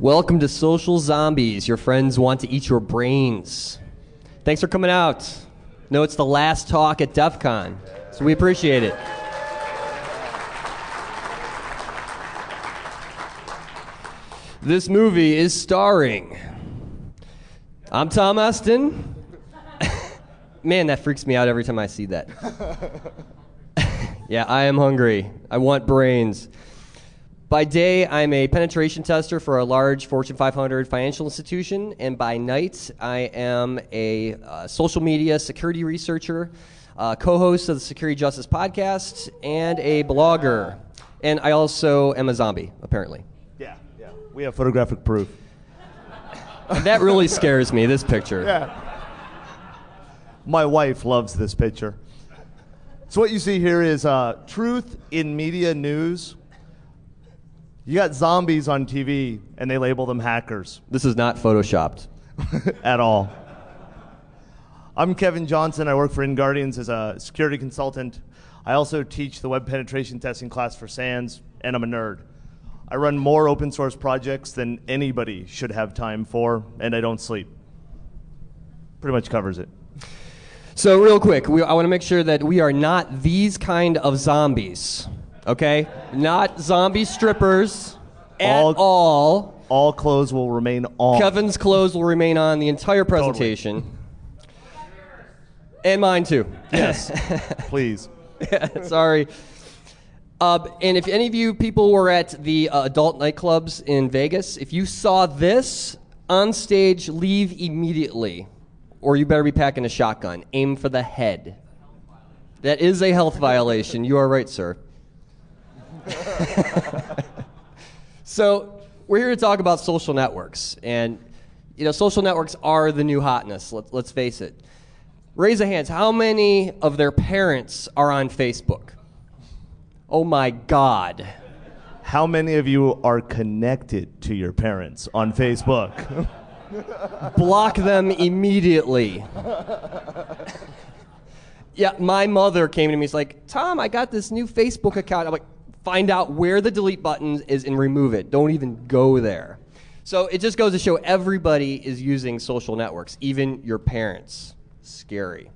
Welcome to Social Zombies. Your friends want to eat your brains. Thanks for coming out. No, it's the last talk at DEFCON, so we appreciate it. This movie is starring... I'm Tom Eston. Man, that freaks me out every time I see that. Yeah, I am hungry. I want brains. By day, I'm a penetration tester for a large Fortune 500 financial institution, and by night, I am a social media security researcher, co-host of the Security Justice podcast, and a blogger. And I also am a zombie, apparently. Yeah. We have photographic proof. That really scares me, this picture. Yeah. My wife loves this picture. So what you see here is truth in media news. You got zombies on TV, and they label them hackers. This is not photoshopped. At all. I'm Kevin Johnson. I work for InGuardians as a security consultant. I also teach the web penetration testing class for SANS, and I'm a nerd. I run more open source projects than anybody should have time for, and I don't sleep. Pretty much covers it. So real quick, I want to make sure that we are not these kind of zombies. Okay? Not zombie strippers at all. All clothes will remain on. Kevin's clothes will remain on the entire presentation. Totally. And mine too. Yes. Please. Yeah, sorry. And if any of you people were at the adult nightclubs in Vegas, if you saw this on stage, leave immediately. Or you better be packing a shotgun. Aim for the head. That is a health violation. You are right, sir. So we're here to talk about social networks, and social networks are the new hotness. Let's face it. Raise of hands. How many of their parents are on Facebook? Oh my God. How many of you are connected to your parents on Facebook? Block them immediately. Yeah, my mother came to me. She's like, Tom, I got this new Facebook account. I'm like, find out where the delete button is and remove it. Don't even go there. So it just goes to show everybody is using social networks, even your parents. Scary.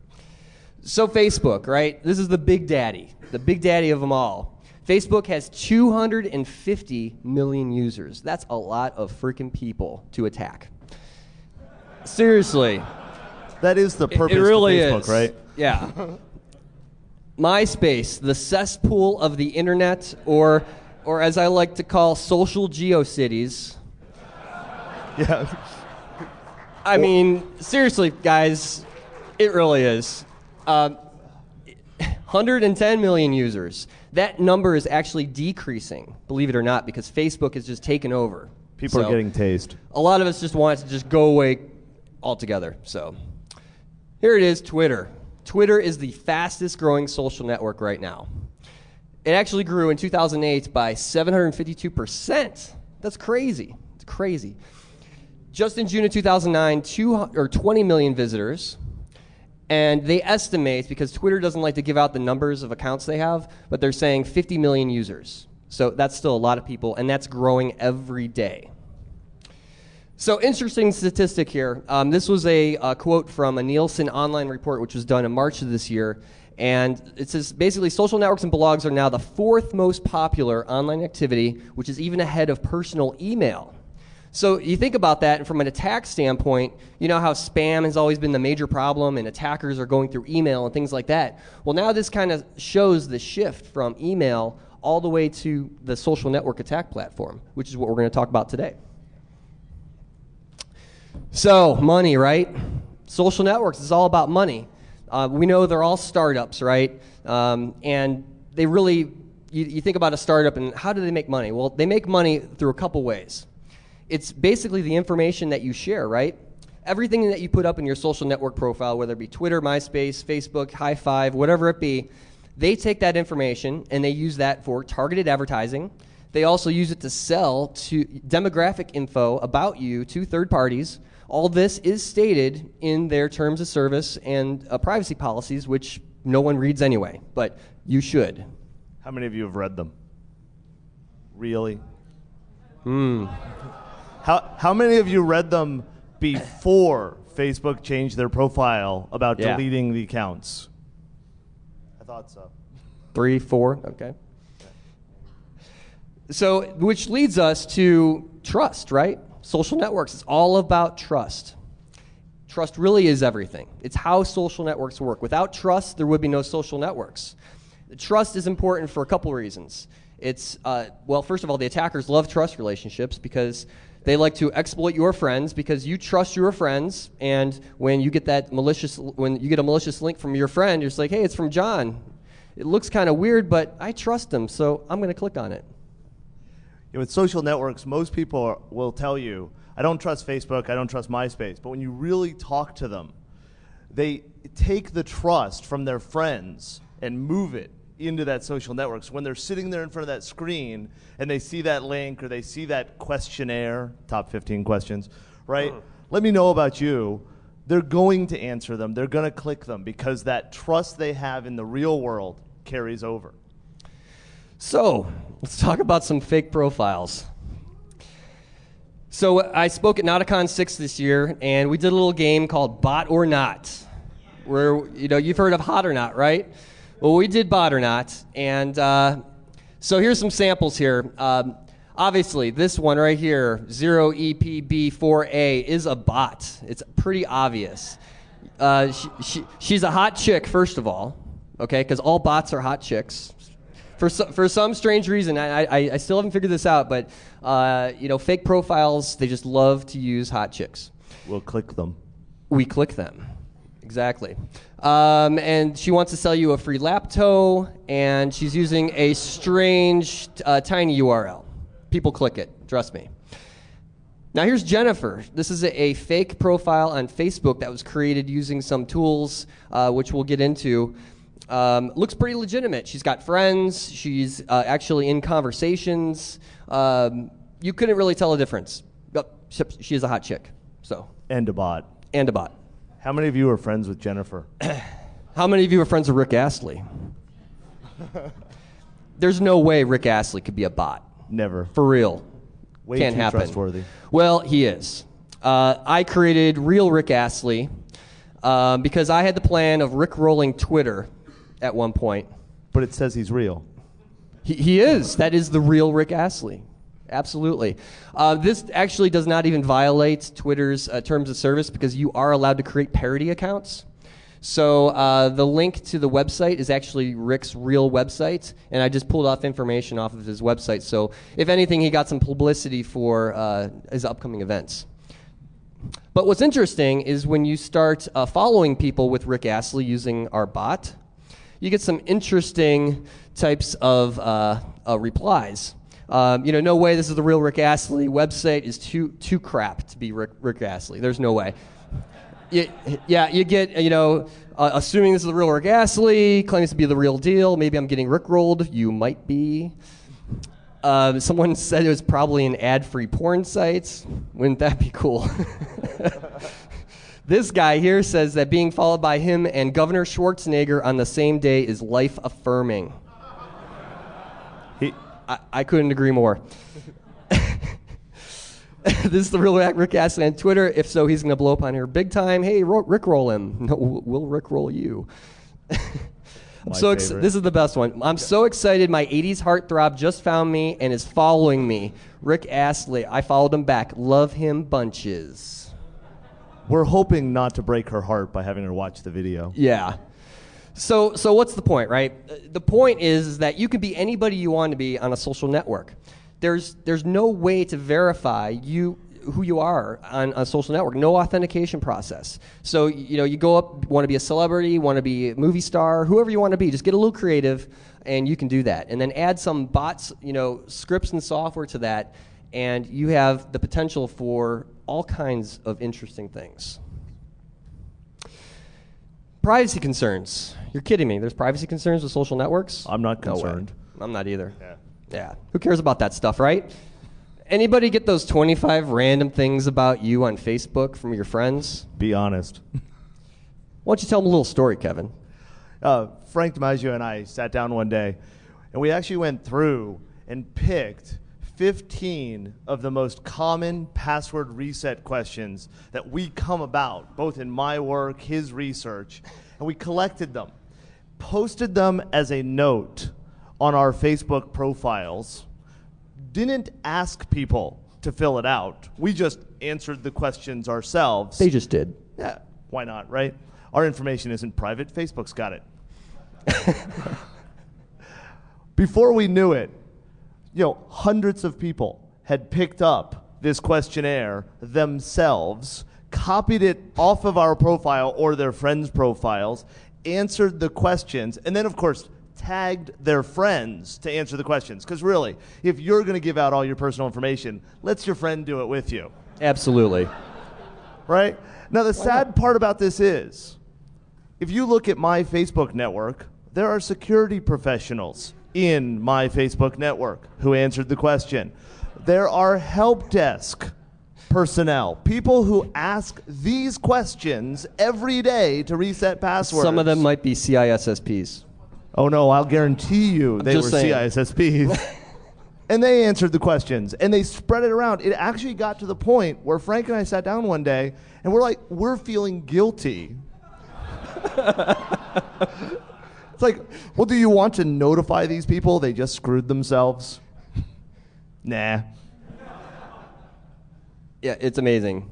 So Facebook, right? This is the big daddy of them all. Facebook has 250 million users. That's a lot of freaking people to attack. Seriously. That is the purpose it really of Facebook, is. Right? Yeah. MySpace, the cesspool of the internet, or as I like to call, social geocities. Yeah. I mean, seriously, guys, it really is. 110 million users. That number is actually decreasing, believe it or not, because Facebook has just taken over. People are getting tased. A lot of us just want it to just go away altogether. So here it is, Twitter. Twitter is the fastest growing social network right now. It actually grew in 2008 by 752%. That's crazy. It's crazy. Just in June of 2009, 20 million visitors. And they estimate, because Twitter doesn't like to give out the numbers of accounts they have, but they're saying 50 million users. So that's still a lot of people, and that's growing every day. So interesting statistic here. This was a quote from a Nielsen online report, which was done in March of this year. And it says, basically, social networks and blogs are now the fourth most popular online activity, which is even ahead of personal email. So you think about that, and from an attack standpoint, you know how spam has always been the major problem, and attackers are going through email and things like that. Well, now this kind of shows the shift from email all the way to the social network attack platform, which is what we're going to talk about today. So, money, right? Social networks is all about money. We know they're all startups, right? And they really, you think about a startup and how do they make money? Well, they make money through a couple ways. It's basically the information that you share, right? Everything that you put up in your social network profile, whether it be Twitter, MySpace, Facebook, High Five, whatever it be, they take that information and they use that for targeted advertising. They also use it to sell to demographic info about you to third parties. All this is stated in their terms of service and privacy policies, which no one reads anyway, but you should. How many of you have read them? Really? How many of you read them before Facebook changed their profile about deleting the accounts? I thought so. 3, 4, okay. So, which leads us to trust, right? Social networks, it's all about trust. Trust really is everything. It's how social networks work. Without trust, there would be no social networks. Trust is important for a couple reasons. It's, well, first of all, the attackers love trust relationships because they like to exploit your friends because you trust your friends, and when you get a malicious link from your friend, you're just like, hey, it's from John. It looks kind of weird, but I trust him, so I'm going to click on it. With social networks, most people will tell you, I don't trust Facebook, I don't trust MySpace, but when you really talk to them, they take the trust from their friends and move it into that social network. So when they're sitting there in front of that screen and they see that link or they see that questionnaire, top 15 questions, right? Let me know about you. They're going to answer them. They're going to click them because that trust they have in the real world carries over. So let's talk about some fake profiles. So I spoke at Nauticon 6 this year, and we did a little game called Bot or Not, where you've heard of Hot or Not, right? Well, we did Bot or Not, and so here's some samples here. Obviously, this one right here, 0EPB4A, is a bot. It's pretty obvious. She's a hot chick, first of all, okay, because all bots are hot chicks. For some strange reason, I still haven't figured this out, but fake profiles, they just love to use hot chicks. We'll click them. We click them. Exactly. And she wants to sell you a free lap tow, and she's using a strange tiny URL. People click it, trust me. Now here's Jennifer. This is a fake profile on Facebook that was created using some tools, which we'll get into. Looks pretty legitimate. She's got friends. She's actually in conversations. You couldn't really tell a difference. Except she is a hot chick. So. And a bot. And a bot. How many of you are friends with Jennifer? How many of you are friends with Rick Astley? There's no way Rick Astley could be a bot. Never. For real. Way Can't too happen. trustworthy. Well, he is. I created real Rick Astley because I had the plan of Rick-rolling Twitter at one point. But it says he's real. He is. That is the real Rick Astley. Absolutely. This actually does not even violate Twitter's terms of service because you are allowed to create parody accounts. So the link to the website is actually Rick's real website, and I just pulled off information off of his website. So if anything, he got some publicity for his upcoming events. But what's interesting is when you start following people with Rick Astley using our bot, you get some interesting types of replies. No way this is the real Rick Astley. Website is too crap to be Rick Astley. There's no way. You get, assuming this is the real Rick Astley, claims to be the real deal. Maybe I'm getting Rickrolled. You might be. Someone said it was probably an ad-free porn site. Wouldn't that be cool? This guy here says that being followed by him and Governor Schwarzenegger on the same day is life-affirming. I couldn't agree more. This is the real Rick Astley on Twitter. If so, he's going to blow up on here big time. Hey, Rickroll him. No, we'll Rickroll you. This is the best one. I'm so excited. My 80s heartthrob just found me and is following me. Rick Astley. I followed him back. Love him bunches. We're hoping not to break her heart by having her watch the video. Yeah. So what's the point, right? The point is that you can be anybody you want to be on a social network. There's no way to verify who you are on a social network. No authentication process. So you go up, want to be a celebrity, want to be a movie star, whoever you want to be. Just get a little creative, and you can do that. And then add some bots, scripts and software to that, and you have the potential for all kinds of interesting things. Privacy concerns. You're kidding me. There's privacy concerns with social networks? I'm not concerned. No, I'm not either. Yeah. Who cares about that stuff, right? Anybody get those 25 random things about you on Facebook from your friends? Be honest. Why don't you tell them a little story, Kevin? Frank DiMaggio and I sat down one day, and we actually went through and picked 15 of the most common password reset questions that we come about, both in my work, his research, and we collected them, posted them as a note on our Facebook profiles, didn't ask people to fill it out. We just answered the questions ourselves. They just did. Yeah, why not, right? Our information isn't private. Facebook's got it. Before we knew it, hundreds of people had picked up this questionnaire themselves, copied it off of our profile or their friends' profiles, answered the questions, and then, of course, tagged their friends to answer the questions. Because really, if you're going to give out all your personal information, let your friend do it with you. Absolutely. Right? Now, the sad part about this is, if you look at my Facebook network, there are security professionals in my Facebook network who answered the question. There are help desk personnel, people who ask these questions every day to reset passwords. Some of them might be CISSPs. Oh no, I'll guarantee you they were CISSPs. And they answered the questions, and they spread it around. It actually got to the point where Frank and I sat down one day, and we're feeling guilty. It's like, well, do you want to notify these people they just screwed themselves? Nah. Yeah, it's amazing.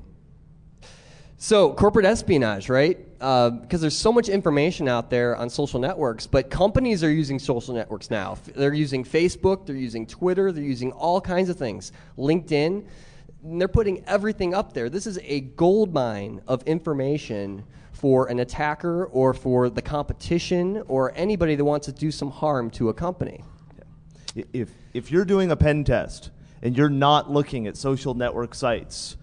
So, corporate espionage, right? Because there's so much information out there on social networks, but companies are using social networks now. They're using Facebook, they're using Twitter, they're using all kinds of things. LinkedIn, and they're putting everything up there. This is a gold mine of information for an attacker or for the competition or anybody that wants to do some harm to a company. If you're doing a pen test and you're not looking at social network sites,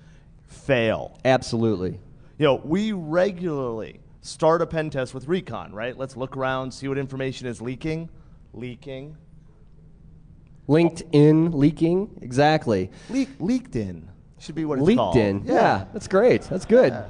fail. Absolutely. We regularly start a pen test with recon, right? Let's look around, see what information is leaking. LinkedIn, leaking, exactly. Leaked in should be what it's called. Leaked in, yeah, that's great. That's good. Yeah.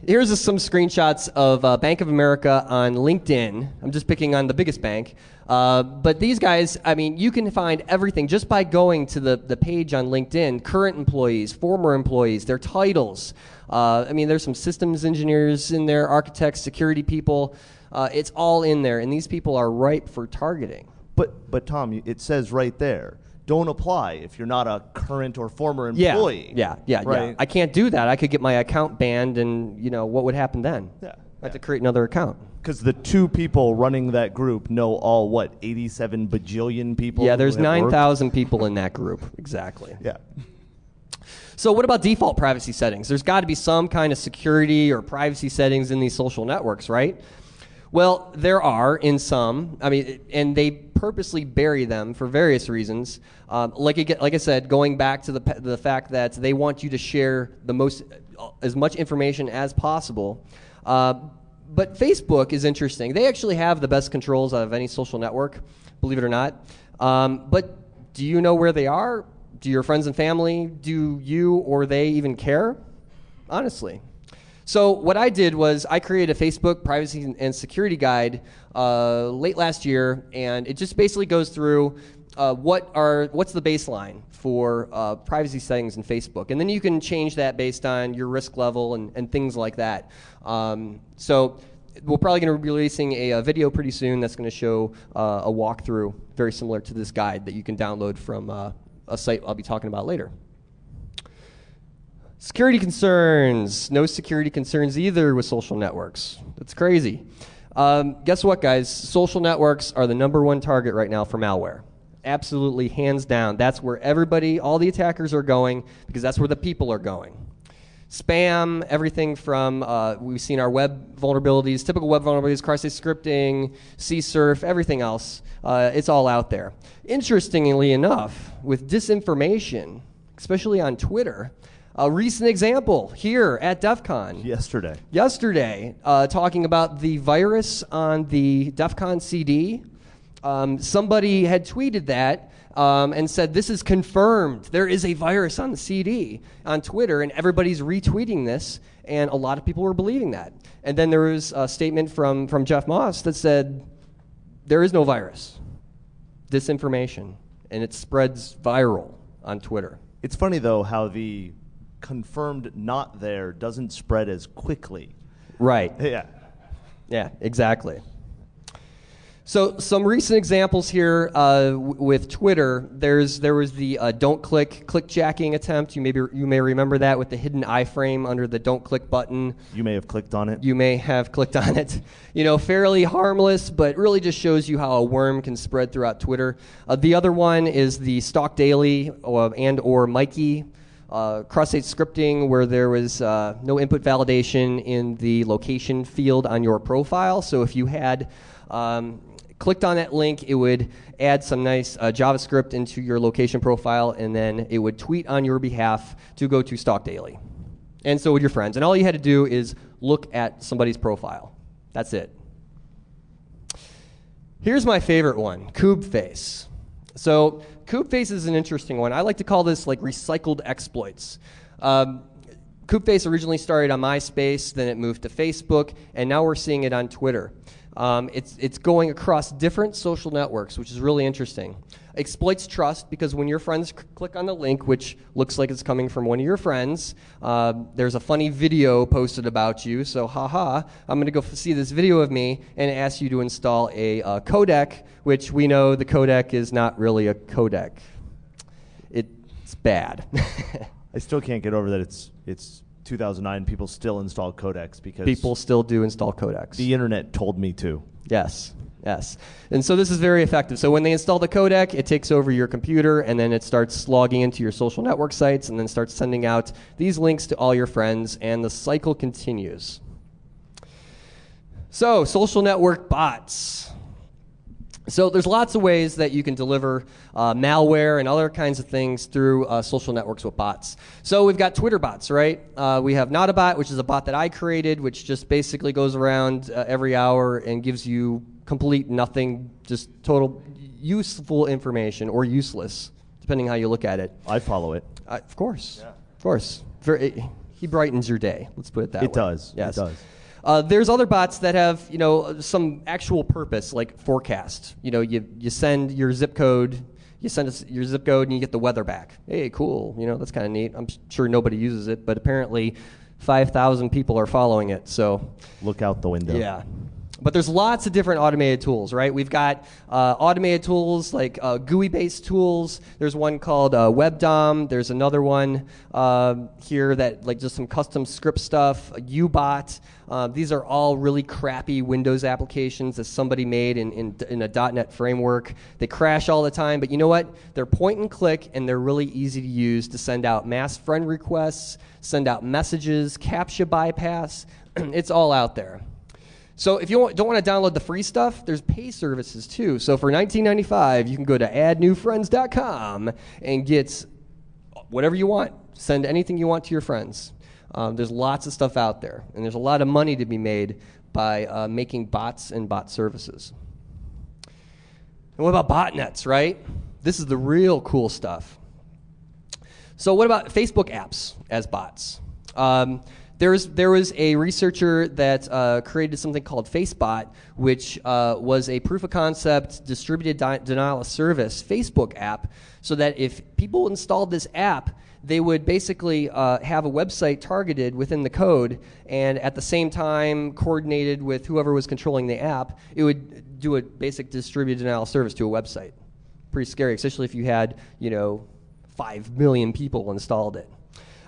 Here's some screenshots of Bank of America on LinkedIn. I'm just picking on the biggest bank. But these guys, you can find everything just by going to the page on LinkedIn, current employees, former employees, their titles. There's some systems engineers in there, architects, security people. It's all in there, and these people are ripe for targeting. But Tom, it says right there, don't apply if you're not a current or former employee. Yeah. Right? I can't do that. I could get my account banned, and what would happen then? I have to create another account. Because the two people running that group know all, 87 bajillion people? Yeah, there's 9,000 people in that group. Exactly. Yeah. So what about default privacy settings? There's got to be some kind of security or privacy settings in these social networks, right? Well, there are in some, and they purposely bury them for various reasons. Like I said, going back to the fact that they want you to share as much information as possible. But Facebook is interesting. They actually have the best controls out of any social network, believe it or not. But do you know where they are? Do your friends and family, do you or they even care? Honestly. So what I did was I created a Facebook privacy and security guide late last year, and it just basically goes through what's the baseline for privacy settings in Facebook, and then you can change that based on your risk level and things like that. So we're probably going to be releasing a video pretty soon that's going to show a walkthrough very similar to this guide that you can download from a site I'll be talking about later. Security concerns. No security concerns either with social networks. That's crazy. Guess what, guys? Social networks are the #1 target right now for malware. Absolutely, hands down. That's where all the attackers are going because that's where the people are going. Spam, everything from, we've seen our web vulnerabilities, typical web vulnerabilities, cross-site scripting, CSRF, everything else. It's all out there. Interestingly enough, with disinformation, especially on Twitter, a recent example here at DEFCON. Yesterday, talking about the virus on the DEFCON CD. Somebody had tweeted that and said, this is confirmed. There is a virus on the CD on Twitter, and everybody's retweeting this, and a lot of people were believing that. And then there was a statement from Jeff Moss that said, there is no virus. Disinformation. and it spreads viral on Twitter. It's funny, though, how the confirmed not there doesn't spread as quickly. Right. Yeah. Yeah, exactly. So some recent examples here with Twitter. There was the don't click clickjacking attempt. You may remember that with the hidden iframe under the don't click button. You may have clicked on it. You may have clicked on it. Fairly harmless, but really just shows you how a worm can spread throughout Twitter. The other one is the Stalk Daily and or Mikey cross-site scripting, where there was no input validation in the location field on your profile. So if you had clicked on that link, it would add some nice JavaScript into your location profile, and then it would tweet on your behalf to go to Stalk Daily. And so would your friends. And all you had to do is look at somebody's profile. That's it. Here's my favorite one, KOOBFACE. So KOOBFACE is an interesting one. I like to call this like recycled exploits. KOOBFACE originally started on MySpace, then it moved to Facebook, and now we're seeing it on Twitter. It's going across different social networks, which is really interesting. Exploits trust, because when your friends click on the link, which looks like it's coming from one of your friends, there's a funny video posted about you, so haha, I'm going to go see this video of me and ask you to install a codec, which we know the codec is not really a codec. It's bad. I still can't get over that it's 2009. People still install codecs because people still do install codecs. The internet told me to. Yes. And so this is very effective. So when they install the codec, it takes over your computer, and then it starts logging into your social network sites, and then starts sending out these links to all your friends, and the cycle continues. So social network bots. So there's lots of ways that you can deliver malware and other kinds of things through social networks with bots. So we've got Twitter bots, right? We have Notabot, which is a bot that I created, which just basically goes around every hour and gives you complete nothing, just total useful information, or useless, depending how you look at it. I follow it. Of course. Yeah. Of course. He brightens your day. Let's put it that way. It does. Yes. It does. There's other bots that have, some actual purpose, like forecast. You send your zip code, your zip code, and you get the weather back. Hey, cool. That's kind of neat. I'm sure nobody uses it, but apparently 5,000 people are following it. So look out the window. Yeah. But there's lots of different automated tools, right? We've got automated tools like GUI-based tools. There's one called WebDOM. There's another one here that like just some custom script stuff, a UBot. These are all really crappy Windows applications that somebody made in a .NET framework. They crash all the time, but you know what? They're point and click, and they're really easy to use to send out mass friend requests, send out messages, CAPTCHA bypass. It's all out there. So if you don't want to download the free stuff, there's pay services too. So for $19.95, you can go to addnewfriends.com and get whatever you want. Send anything you want to your friends. There's lots of stuff out there, and there's a lot of money to be made by making bots and bot services. And what about botnets, right? This is the real cool stuff. So what about Facebook apps as bots? There was a researcher that created something called FaceBot, which was a proof of concept distributed denial of service Facebook app, so that if people installed this app, they would basically have a website targeted within the code, and at the same time, coordinated with whoever was controlling the app, it would do a basic distributed denial of service to a website. Pretty scary, especially if you had 5 million people installed it.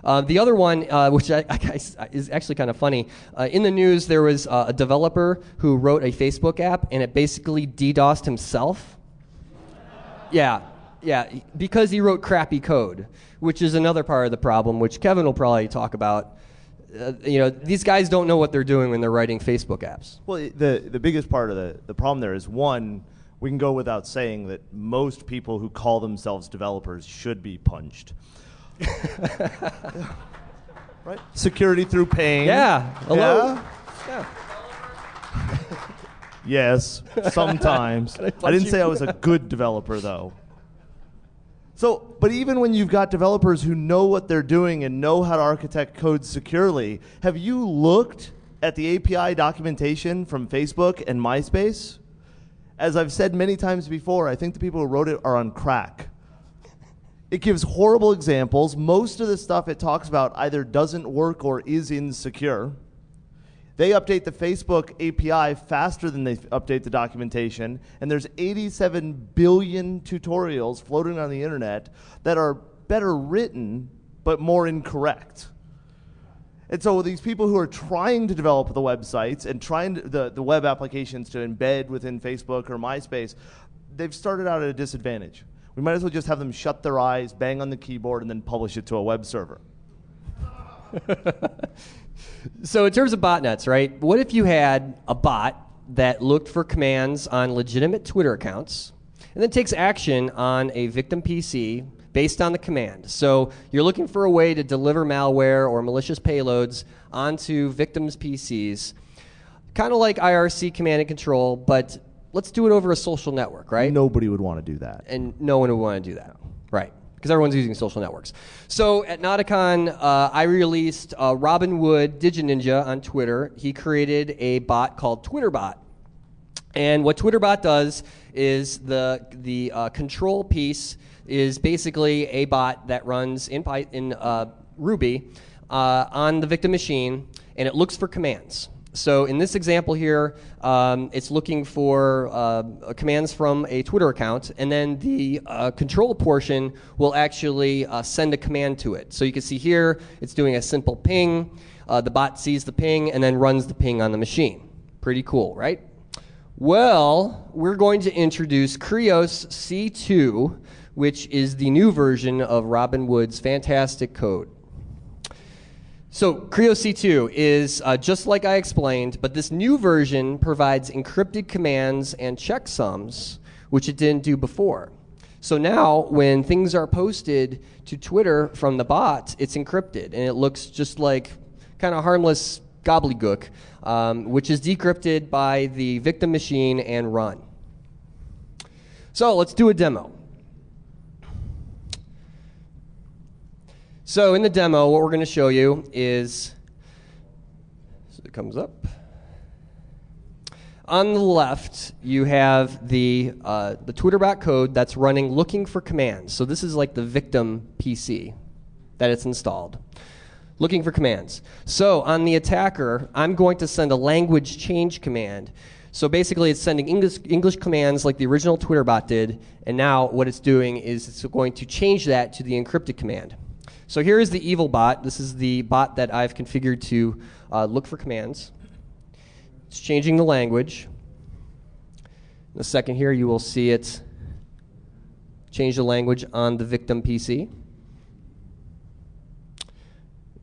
The other one, which is actually kind of funny, in the news there was a developer who wrote a Facebook app, and it basically DDoSed himself. Yeah, because he wrote crappy code, which is another part of the problem, which Kevin will probably talk about. These guys don't know what they're doing when they're writing Facebook apps. Well, the biggest part of the problem there is, one, we can go without saying that most people who call themselves developers should be punched. Right? Security through pain. Yeah. Hello. Yeah. Yes, sometimes. I didn't say I was a good developer, though. So, but even when you've got developers who know what they're doing and know how to architect code securely, have you looked at the API documentation from Facebook and MySpace? As I've said many times before, I think the people who wrote it are on crack. It gives horrible examples. Most of the stuff it talks about either doesn't work or is insecure. They update the Facebook API faster than they update the documentation, and there's 87 billion tutorials floating on the internet that are better written but more incorrect. And so these people who are trying to develop the websites and trying to, the web applications to embed within Facebook or MySpace, they've started out at a disadvantage. We might as well just have them shut their eyes, bang on the keyboard, and then publish it to a web server. So in terms of botnets, right, what if you had a bot that looked for commands on legitimate Twitter accounts and then takes action on a victim PC based on the command? So you're looking for a way to deliver malware or malicious payloads onto victims' PCs, kind of like IRC command and control, but let's do it over a social network, right? Nobody would want to do that. And no one would want to do that, right? Because everyone's using social networks. So at Nauticon, I released Robin Wood DigiNinja on Twitter. He created a bot called TwitterBot. And what TwitterBot does is the control piece is basically a bot that runs in Ruby on the victim machine, and it looks for commands. So in this example here, it's looking for commands from a Twitter account, and then the control portion will actually send a command to it. So you can see here, it's doing a simple ping. The bot sees the ping and then runs the ping on the machine. Pretty cool, right? Well, we're going to introduce Krios C2, which is the new version of Robin Wood's fantastic code. So Krios C2 is just like I explained, but this new version provides encrypted commands and checksums, which it didn't do before. So now when things are posted to Twitter from the bot, it's encrypted, and it looks just like kind of harmless gobbledygook, which is decrypted by the victim machine and run. So let's do a demo. So in the demo, what we're going to show you is, so it comes up. On the left, you have the TwitterBot code that's running looking for commands. So this is like the victim PC that it's installed. Looking for commands. So on the attacker, I'm going to send a language change command. So basically it's sending English commands like the original TwitterBot did, and now what it's doing is it's going to change that to the encrypted command. So here is the evil bot. This is the bot that I've configured to look for commands. It's changing the language. In a second here, you will see it change the language on the victim PC.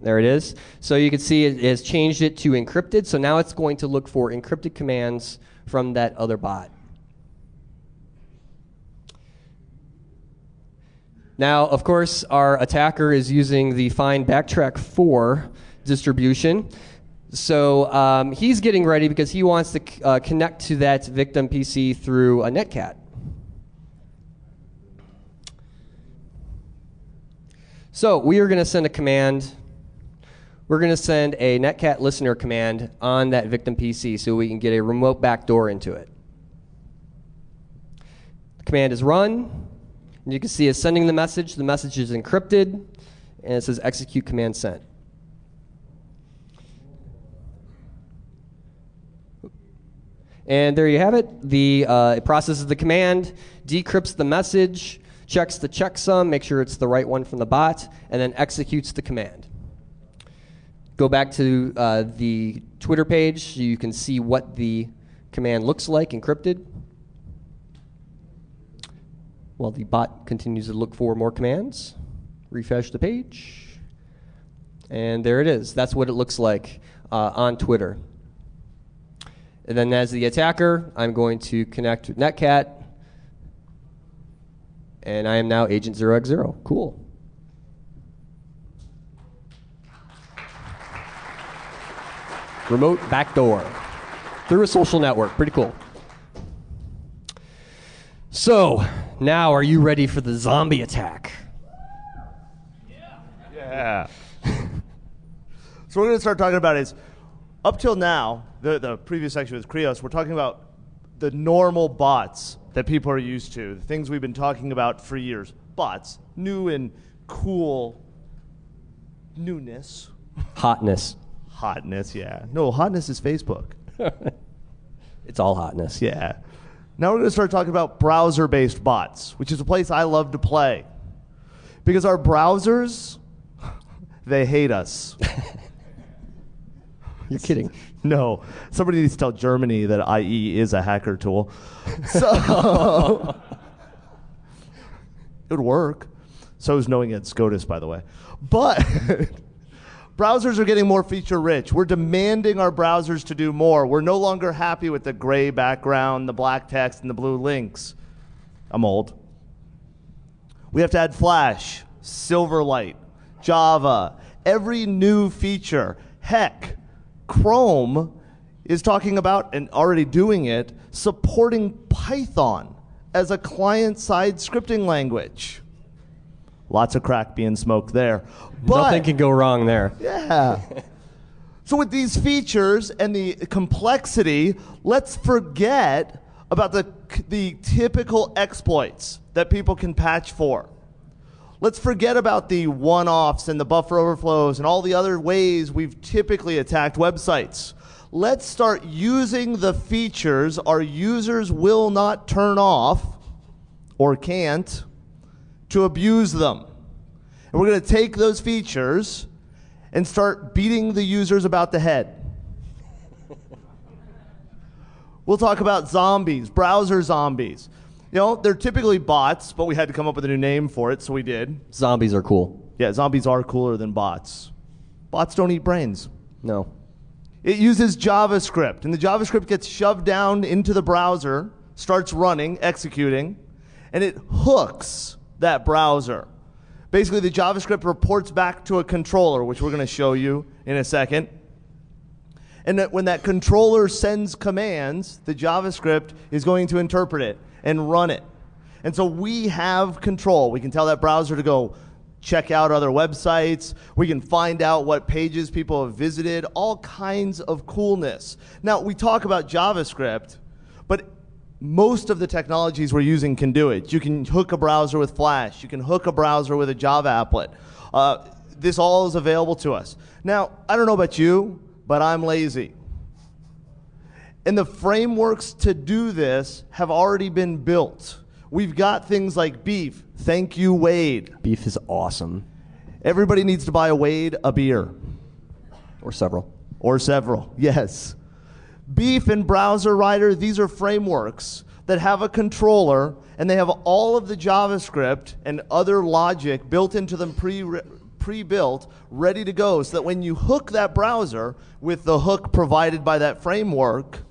There it is. So you can see it has changed it to encrypted. So now it's going to look for encrypted commands from that other bot. Now, of course, our attacker is using the find backtrack 4 distribution. So he's getting ready because he wants to connect to that victim PC through a netcat. So we are going to send a command. We're going to send a netcat listener command on that victim PC so we can get a remote backdoor into it. The command is run. And you can see it's sending the message. The message is encrypted, and it says execute command sent. And there you have it. It processes the command, decrypts the message, checks the checksum, make sure it's the right one from the bot, and then executes the command. Go back to the Twitter page so you can see what the command looks like encrypted. While the bot continues to look for more commands. Refresh the page. And there it is. That's what it looks like on Twitter. And then as the attacker, I'm going to connect with netcat. And I am now Agent 0x0. Cool. Remote backdoor through a social network. Pretty cool. So, now are you ready for the zombie attack? Yeah. So what we're going to start talking about is, up till now, the previous section with Krios, we're talking about the normal bots that people are used to, the things we've been talking about for years. Bots, new and cool newness. Hotness. Hotness, yeah. No, hotness is Facebook. It's all hotness. Yeah. Now we're going to start talking about browser-based bots, which is a place I love to play. Because our browsers, they hate us. You're kidding. No. Somebody needs to tell Germany that IE is a hacker tool. So it would work. So is knowing it's SCOTUS, by the way. But browsers are getting more feature-rich. We're demanding our browsers to do more. We're no longer happy with the gray background, the black text, and the blue links. I'm old. We have to add Flash, Silverlight, Java, every new feature. Heck, Chrome is talking about, and already doing it, supporting Python as a client-side scripting language. Lots of crack being smoked there. But, nothing can go wrong there. Yeah. So with these features and the complexity, let's forget about the typical exploits that people can patch for. Let's forget about the one-offs and the buffer overflows and all the other ways we've typically attacked websites. Let's start using the features our users will not turn off or can't to abuse them. And we're going to take those features and start beating the users about the head. We'll talk about zombies, browser zombies. You know, they're typically bots, but we had to come up with a new name for it, so we did. Zombies are cool. Yeah, zombies are cooler than bots. Bots don't eat brains. No. It uses JavaScript, and the JavaScript gets shoved down into the browser, starts running, executing, and it hooks that browser. Basically, the JavaScript reports back to a controller, which we're going to show you in a second. And that when that controller sends commands, the JavaScript is going to interpret it and run it. And so we have control. We can tell that browser to go check out other websites. We can find out what pages people have visited, all kinds of coolness. Now, we talk about JavaScript, but most of the technologies we're using can do it. You can hook a browser with Flash. You can hook a browser with a Java applet. This all is available to us. Now, I don't know about you, but I'm lazy. And the frameworks to do this have already been built. We've got things like Beef. Thank you, Wade. Beef is awesome. Everybody needs to buy a Wade a beer. Or several. Or several, yes. Beef and Browser Writer, these are frameworks that have a controller, and they have all of the JavaScript and other logic built into them pre-built, ready to go, so that when you hook that browser with the hook provided by that framework,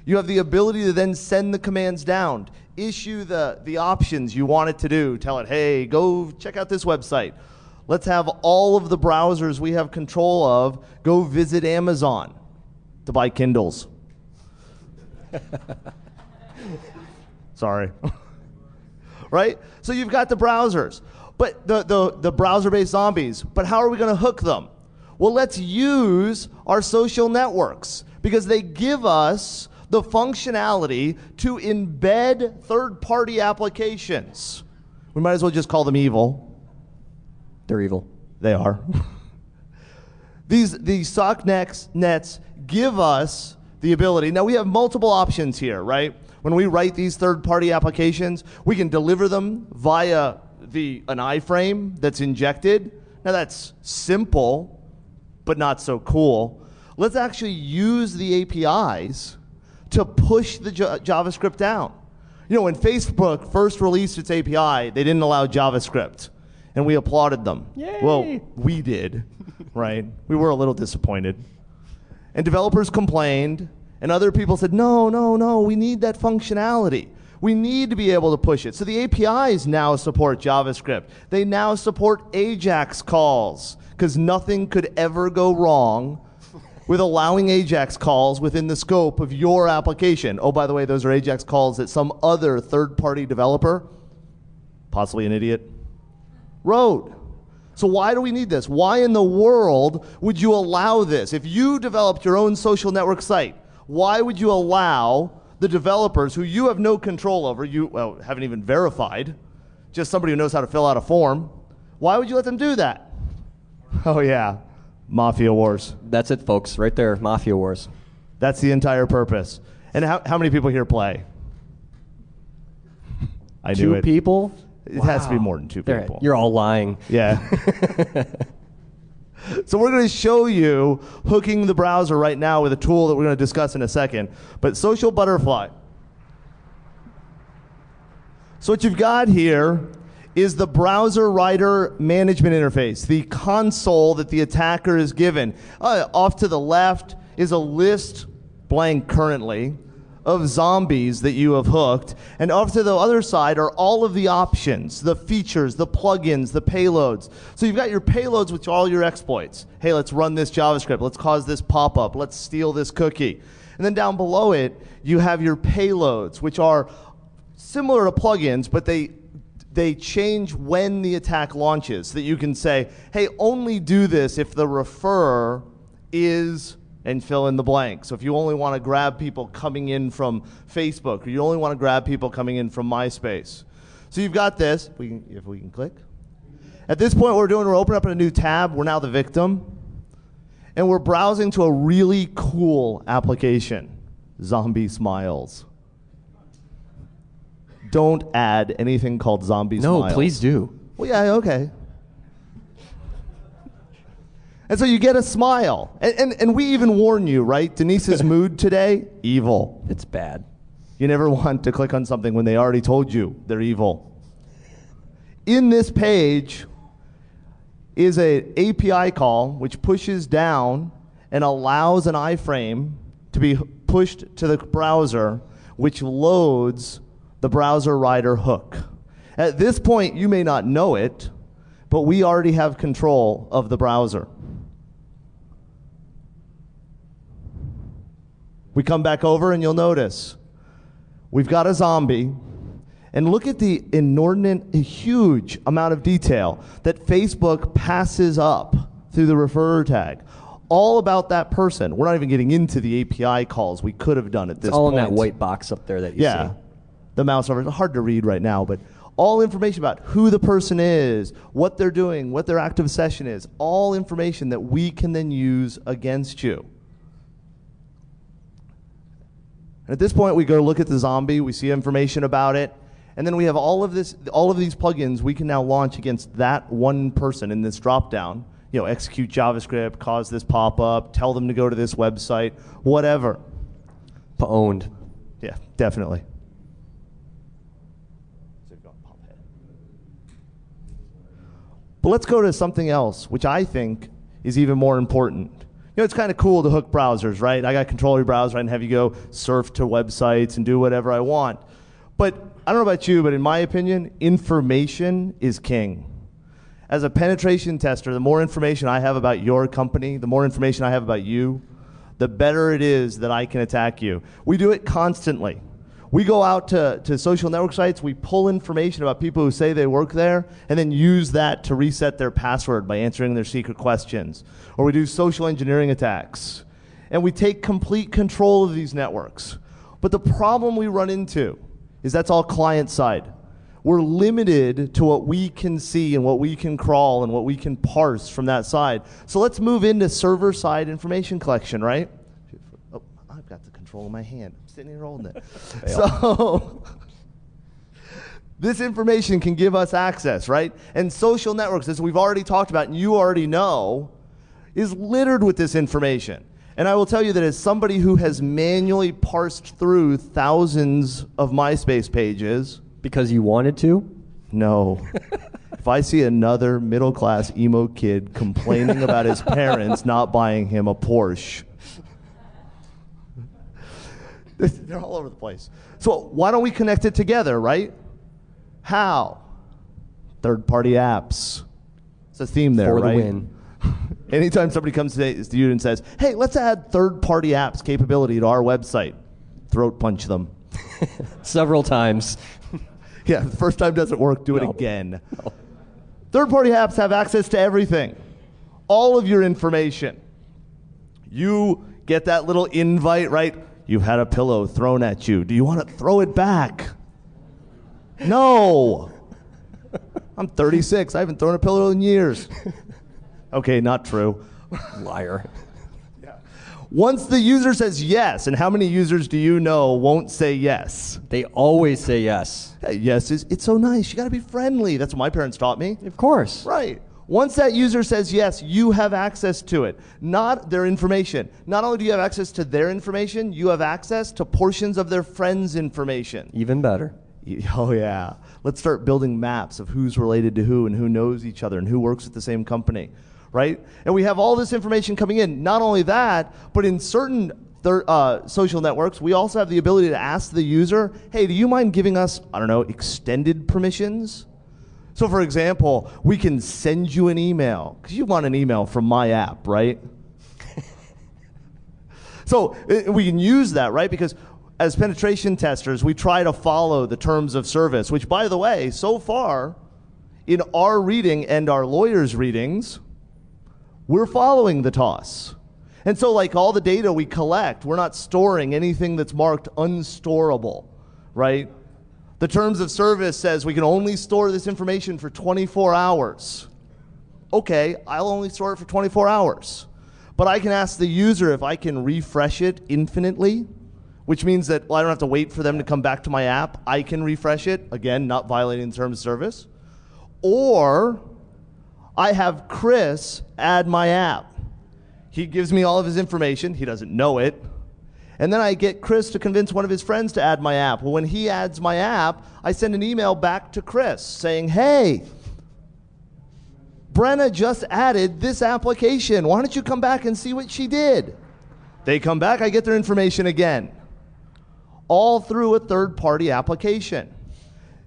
you have the ability to then send the commands down, issue the options you want it to do, tell it, hey, go check out this website. Let's have all of the browsers we have control of go visit Amazon to buy Kindles. Sorry. Right? So you've got the browsers, but the browser-based zombies. But how are we going to hook them? Well, let's use our social networks, because they give us the functionality to embed third-party applications. We might as well just call them evil. They're evil. They are. These SOCNETs give us the ability. Now, we have multiple options here, right? When we write these third-party applications, we can deliver them via an iframe that's injected. Now, that's simple, but not so cool. Let's actually use the APIs to push the JavaScript down. You know, when Facebook first released its API, they didn't allow JavaScript, and we applauded them. Yay! Well, we did, right? We were a little disappointed. And developers complained, and other people said, no, we need that functionality. We need to be able to push it. So the APIs now support JavaScript. They now support AJAX calls, because nothing could ever go wrong with allowing AJAX calls within the scope of your application. Oh, by the way, those are AJAX calls that some other third-party developer, possibly an idiot, wrote. So why do we need this? Why in the world would you allow this? If you developed your own social network site, why would you allow the developers who you have no control over, you haven't even verified, just somebody who knows how to fill out a form, why would you let them do that? Oh yeah, Mafia Wars. That's it, folks, right there, Mafia Wars. That's the entire purpose. And how many people here play? I knew it. 2 people? It has to be more than 2 people. You're all lying. Yeah. So we're going to show you hooking the browser right now with a tool that we're going to discuss in a second. But Social Butterfly. So what you've got here is the browser writer management interface, the console that the attacker is given. Off to the left is a list, blank currently, of zombies that you have hooked. And off to the other side are all of the options, the features, the plugins, the payloads. So you've got your payloads, which are all your exploits. Hey, let's run this JavaScript. Let's cause this pop-up. Let's steal this cookie. And then down below it, you have your payloads, which are similar to plugins, but they change when the attack launches. So that you can say, hey, only do this if the referrer is... and fill in the blank. So if you only want to grab people coming in from Facebook, or you only want to grab people coming in from MySpace. So you've got this, if we can click. At this point, what we're doing, we're opening up a new tab. We're now the victim. And we're browsing to a really cool application, Zombie Smiles. Don't add anything called Zombie Smiles. No, please do. Well, yeah, okay. And so you get a smile. And we even warn you, right? Denise's mood today, evil. It's bad. You never want to click on something when they already told you they're evil. In this page is an API call which pushes down and allows an iframe to be pushed to the browser, which loads the browser writer hook. At this point, you may not know it, but we already have control of the browser. We come back over and you'll notice we've got a zombie, and look at the inordinate, huge amount of detail that Facebook passes up through the referrer tag. All about that person. We're not even getting into the API calls we could have done at this point. It's all in that white box up there that you see. The mouse over. It's hard to read right now, but all information about who the person is, what they're doing, what their active session is, all information that we can then use against you. And at this point, we go look at the zombie, we see information about it, and then we have all of these plugins we can now launch against that one person in this drop-down. You know, execute JavaScript, cause this pop-up, tell them to go to this website, whatever. Owned. Yeah, definitely. But let's go to something else, which I think is even more important. You know, it's kind of cool to hook browsers, right? I got control of your browser and have you go surf to websites and do whatever I want. But I don't know about you, but in my opinion, information is king. As a penetration tester, the more information I have about your company, the more information I have about you, the better it is that I can attack you. We do it constantly. We go out to social network sites, we pull information about people who say they work there, and then use that to reset their password by answering their secret questions. Or we do social engineering attacks. And we take complete control of these networks. But the problem we run into is that's all client side. We're limited to what we can see and what we can crawl and what we can parse from that side. So let's move into server-side information collection, right? Oh, I've got the control in my hand. I'm sitting here holding it. So this information can give us access, right? And social networks, as we've already talked about and you already know, is littered with this information. And I will tell you that as somebody who has manually parsed through thousands of MySpace pages. Because you wanted to? No. If I see another middle-class emo kid complaining about his parents not buying him a Porsche. They're all over the place. So why don't we connect it together, right? How? Third-party apps. It's a theme there, right? For the win. Anytime somebody comes to you and says, hey, let's add third-party apps capability to our website, throat punch them. Several times. Yeah, the first time doesn't work, do it again. No. Third-party apps have access to everything, all of your information. You get that little invite, right? You've had a pillow thrown at you. Do you want to throw it back? No. I'm 36. I haven't thrown a pillow in years. Okay, not true. Liar. Once the user says yes, and how many users do you know won't say yes? They always say yes. Hey, yes, it's so nice. You got to be friendly. That's what my parents taught me. Of course. Right. Once that user says yes, you have access to it, not their information. Not only do you have access to their information, you have access to portions of their friends' information. Even better. Oh, yeah. Let's start building maps of who's related to who and who knows each other and who works at the same company. Right? And we have all this information coming in. Not only that, but in certain social networks, we also have the ability to ask the user, hey, do you mind giving us, I don't know, extended permissions? So for example, we can send you an email, because you want an email from my app, right? So we can use that, right? Because as penetration testers, we try to follow the terms of service, which, by the way, so far, in our reading and our lawyers' readings, we're following the TOS. And so like all the data we collect, we're not storing anything that's marked unstorable, right? The terms of service says we can only store this information for 24 hours. Okay, I'll only store it for 24 hours. But I can ask the user if I can refresh it infinitely, which means that I don't have to wait for them to come back to my app. I can refresh it, again, not violating the terms of service. Or I have Chris add my app. He gives me all of his information. He doesn't know it. And then I get Chris to convince one of his friends to add my app. Well, when he adds my app, I send an email back to Chris saying, hey, Brenna just added this application. Why don't you come back and see what she did? They come back, I get their information again. All through a third-party application.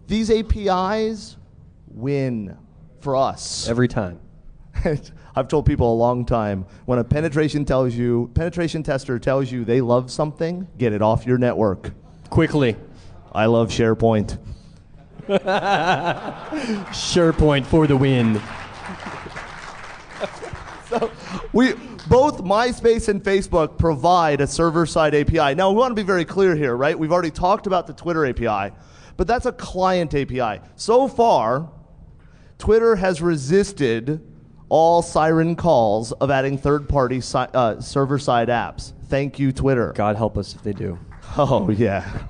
These APIs win for us. Every time. I've told people a long time, when a penetration tester tells you they love something, get it off your network. Quickly. I love SharePoint. SharePoint for the win. So both MySpace and Facebook provide a server-side API. Now, we want to be very clear here, right? We've already talked about the Twitter API, but that's a client API. So far, Twitter has resisted all siren calls of adding third-party server-side apps. Thank you, Twitter. God help us if they do. Oh, yeah.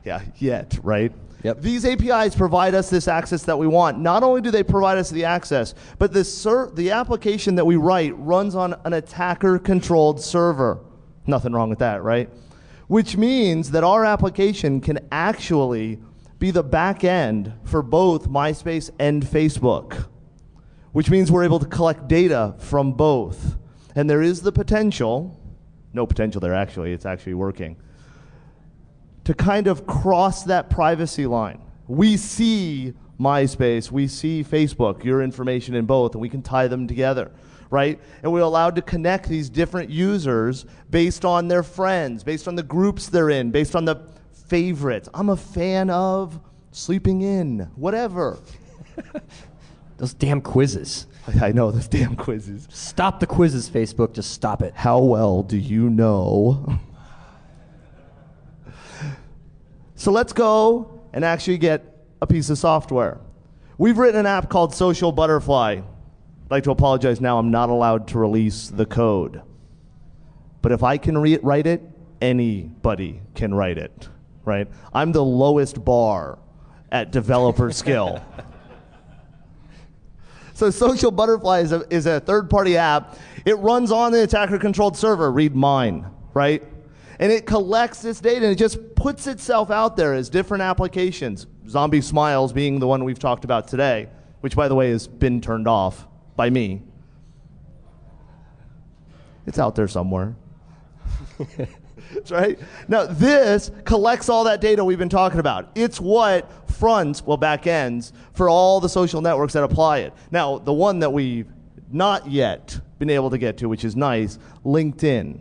Yeah, yet, right? Yep. These APIs provide us this access that we want. Not only do they provide us the access, but the application that we write runs on an attacker-controlled server. Nothing wrong with that, right? Which means that our application can actually be the back end for both MySpace and Facebook, which means we're able to collect data from both. And there is the potential, no potential there actually, it's actually working, to kind of cross that privacy line. We see MySpace, we see Facebook, your information in both, and we can tie them together, right? And we're allowed to connect these different users based on their friends, based on the groups they're in, based on the favorites. I'm a fan of sleeping in, whatever. Those damn quizzes. I know, those damn quizzes. Stop the quizzes, Facebook. Just stop it. How well do you know? So let's go and actually get a piece of software. We've written an app called Social Butterfly. I'd like to apologize now, I'm not allowed to release the code. But if I can write it, anybody can write it, right? I'm the lowest bar at developer skill. So Social Butterfly is a third-party app. It runs on the attacker-controlled server, read mine, right? And it collects this data and it just puts itself out there as different applications. Zombie Smiles being the one we've talked about today, which, by the way, has been turned off by me. It's out there somewhere. That's right. Now, this collects all that data we've been talking about. It's what fronts, well, back ends, for all the social networks that apply it. Now, the one that we've not yet been able to get to, which is nice, LinkedIn.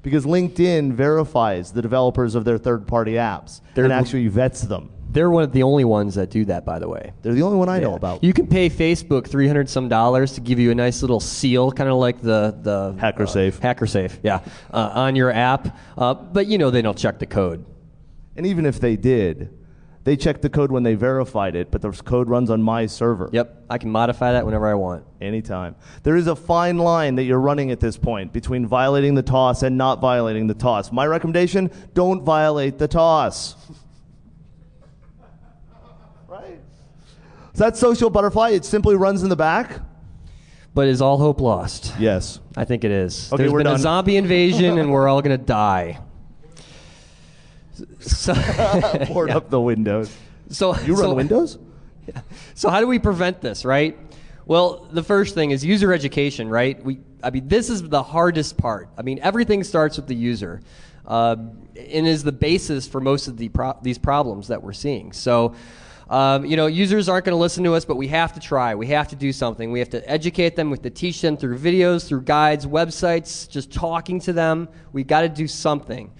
Because LinkedIn verifies the developers of their third-party apps and actually vets them. They're one of the only ones that do that, by the way. They're the only one I know about. You can pay Facebook $300 some to give you a nice little seal, kind of like the Hacker Safe. Hacker Safe, yeah, on your app. But you know they don't check the code. And even if they did, they checked the code when they verified it, but the code runs on my server. Yep, I can modify that whenever I want. Anytime. There is a fine line that you're running at this point between violating the TOS and not violating the TOS. My recommendation, don't violate the TOS. Right? So that's Social Butterfly. It simply runs in the back. But is all hope lost? Yes. I think it is. Okay, There's we're been done. a zombie invasion, and we're all going to die. So, Board up the Windows. So You run Windows? Yeah. So how do we prevent this, right? Well, the first thing is user education, right? I mean, this is the hardest part. I mean, everything starts with the user, and is the basis for most of these problems that we're seeing. So, users aren't going to listen to us, but we have to try. We have to do something. We have to educate them. We have to teach them through videos, through guides, websites, just talking to them. We've got to do something.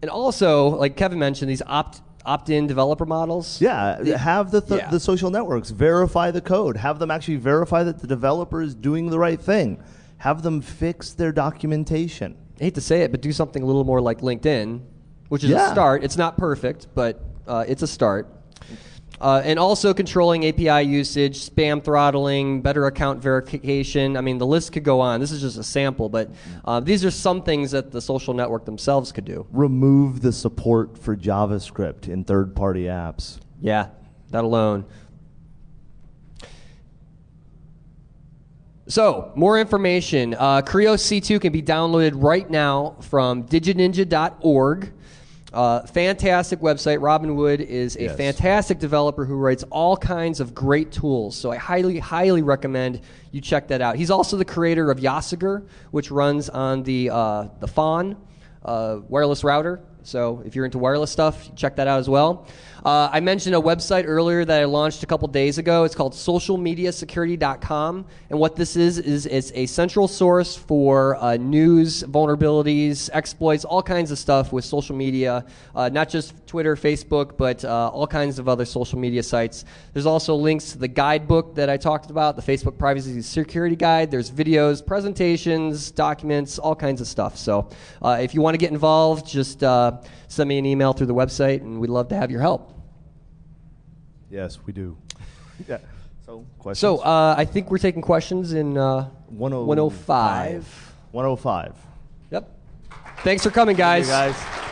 And also, like Kevin mentioned, these opt-in developer models. Yeah, have the social networks verify the code. Have them actually verify that the developer is doing the right thing. Have them fix their documentation. I hate to say it, but do something a little more like LinkedIn, which is a start. It's not perfect, but it's a start. And also controlling API usage, spam throttling, better account verification. I mean, the list could go on. This is just a sample, but these are some things that the social network themselves could do. Remove the support for JavaScript in third-party apps. Yeah, that alone. So, more information. Creo C2 can be downloaded right now from digininja.org. Fantastic website. Robin Wood is a fantastic developer who writes all kinds of great tools. So I highly, highly recommend you check that out. He's also the creator of Yasiger, which runs on the Fawn wireless router. So if you're into wireless stuff, check that out as well. I mentioned a website earlier that I launched a couple days ago. It's called socialmediasecurity.com. And what this is it's a central source for news, vulnerabilities, exploits, all kinds of stuff with social media, not just Twitter, Facebook, but all kinds of other social media sites. There's also links to the guidebook that I talked about, the Facebook Privacy Security Guide. There's videos, presentations, documents, all kinds of stuff. So if you want to get involved, just send me an email through the website, and we'd love to have your help. Yes, we do. Yeah. So, questions? So, I think we're taking questions in 105. 105. Yep. Thanks for coming, guys. Thank you, guys.